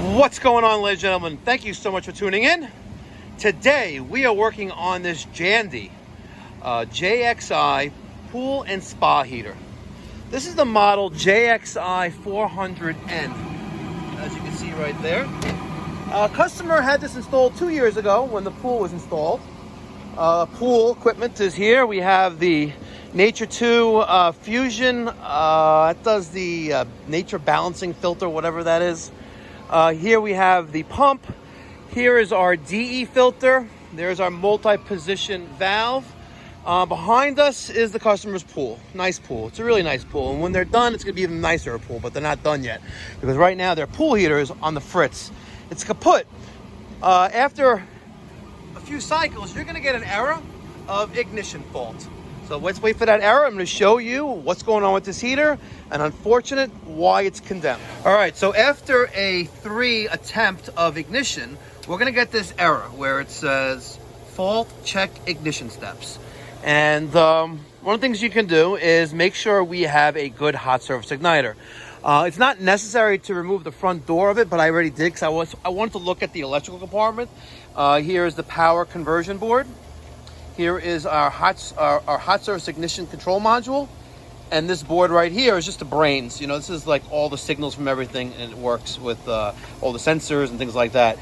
What's going on, ladies and gentlemen? Thank you so much for tuning in. Today we are working on this Jandy JXI pool and spa heater. This is the model JXI 400N, as you can see right there. Customer had this installed 2 years ago when the pool was installed. Pool equipment is here. We have the Nature 2 Fusion. It does the nature balancing filter, whatever that is. Here we have the pump. Here is our DE filter. There's our multi-position valve. Behind us is the customer's pool. Nice pool. It's a really nice pool. And when they're done, it's going to be even nicer a pool, but they're not done yet. Because right now, their pool heater is on the fritz. It's kaput. After a few cycles, you're going to get an error of ignition fault. So let's wait for that error. I'm going to show you what's going on with this heater and unfortunate why it's condemned. All right, so after a 3 attempt of ignition, we're going to get this error where it says fault check ignition steps. And one of the things you can do is make sure we have a good hot surface igniter. It's not necessary to remove the front door of it, but I already did because I wanted to look at the electrical compartment. Here is the power conversion board. Here is our hot surface ignition control module. And this board right here is just the brains. You know, this is like all the signals from everything, and it works with all the sensors and things like that.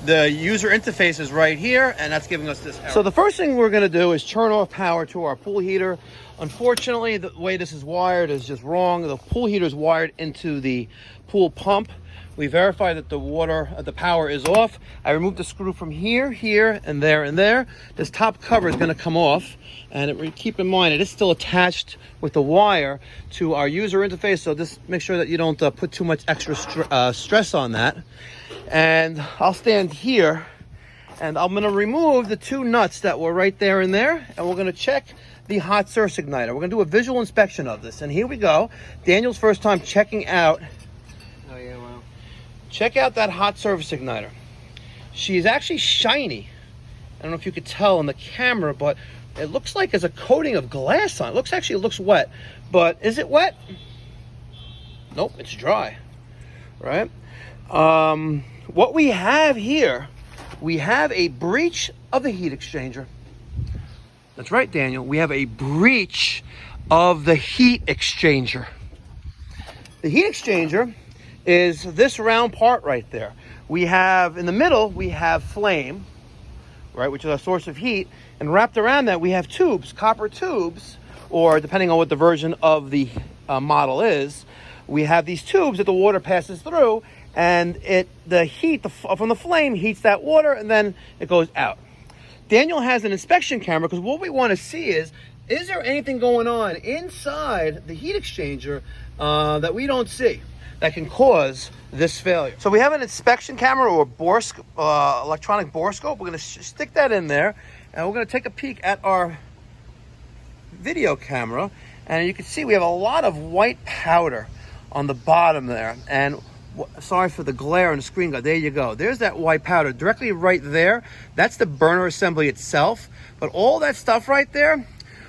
The user interface is right here, and that's giving us this error. So the first thing we're going to do is turn off power to our pool heater. Unfortunately, the way this is wired is just wrong. The pool heater is wired into the pool pump. We verify that the power is off. I removed the screw from here, here, and there. This top cover is going to come off. And keep in mind, it is still attached with the wire to our user interface. So just make sure that you don't put too much extra stress on that. And I'll stand here, and I'm going to remove the 2 nuts that were right there and there. And we're going to check the hot surface igniter. We're going to do a visual inspection of this. And here we go. Daniel's first time checking out. Oh, yeah, wow. Check out that hot surface igniter. She's actually shiny. I don't know if you could tell in the camera, but it looks like there's a coating of glass on it. It looks wet. But is it wet? Nope, it's dry. Right? What we have here, we have a breach of the heat exchanger. That's right, Daniel. We have a breach of the heat exchanger. The heat exchanger is this round part right there. We have, in the middle, we have flame, right, which is our source of heat. And wrapped around that, we have tubes, copper tubes, or depending on what the version of the model is, we have these tubes that the water passes through, and the heat from the flame heats that water, and then it goes out. Daniel has an inspection camera because what we want to see is there anything going on inside the heat exchanger that we don't see that can cause this failure? So we have an inspection camera or electronic borescope. We're going to stick that in there, and we're going to take a peek at our video camera, and you can see we have a lot of white powder on the bottom there. And sorry for the glare on the screen. There you go. There's that white powder directly right there. That's the burner assembly itself. But all that stuff right there,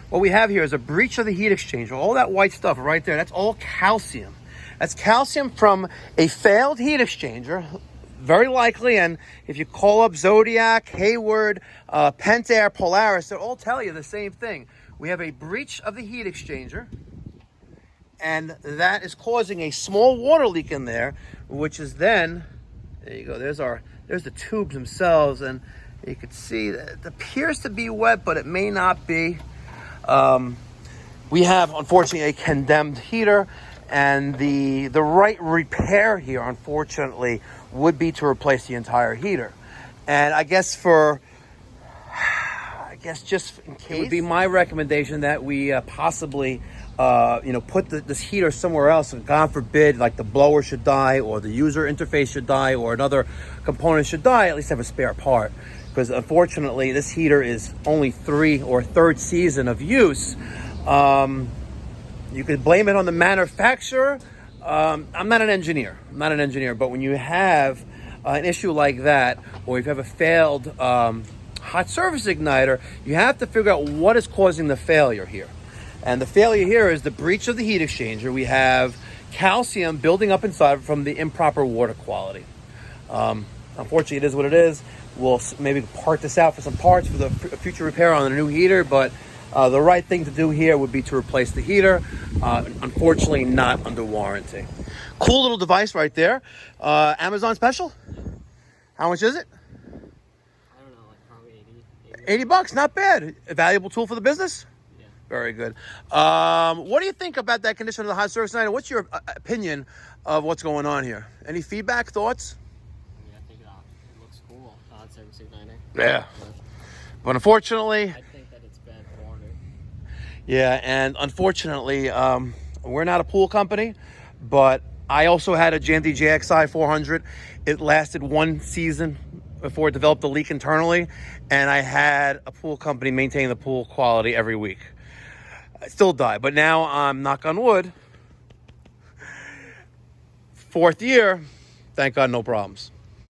what we have here is a breach of the heat exchanger. All that white stuff right there, that's all calcium. That's calcium from a failed heat exchanger, very likely. And if you call up Zodiac, Hayward, Pentair, Polaris, they'll all tell you the same thing. We have a breach of the heat exchanger, and that is causing a small water leak in there, which is then, there you go, there's the tubes themselves, and you can see that it appears to be wet, but it may not be. We have, unfortunately, a condemned heater. And the right repair here, unfortunately, would be to replace the entire heater. And I guess just in case, it would be my recommendation that we possibly, put this heater somewhere else. And God forbid, like the blower should die, or the user interface should die, or another component should die. At least have a spare part, because unfortunately, this heater is only 3 or 3rd season of use. You could blame it on the manufacturer. I'm not an engineer, but when you have an issue like that, or if you have a failed hot surface igniter, you have to figure out what is causing the failure here. And the failure here is the breach of the heat exchanger. We have calcium building up inside from the improper water quality. Unfortunately, it is what it is. We'll maybe part this out for some parts for the future repair on the new heater, but the right thing to do here would be to replace the heater. Unfortunately, not under warranty. Cool little device right there. Amazon special? How much is it? I don't know, like probably 80 bucks, not bad. A valuable tool for the business? Yeah. Very good. What do you think about that condition of the hot service igniter? What's your opinion of what's going on here? Any feedback, thoughts? I mean, I think it looks cool. Hot service igniter. Yeah. But unfortunately... I think that it's bad water. Yeah, and unfortunately, we're not a pool company, but I also had a Jandy JXI 400. It lasted one season before it developed a leak internally, and I had a pool company maintain the pool quality every week. I still died, but now I'm, knock on wood, 4th year, thank God, no problems.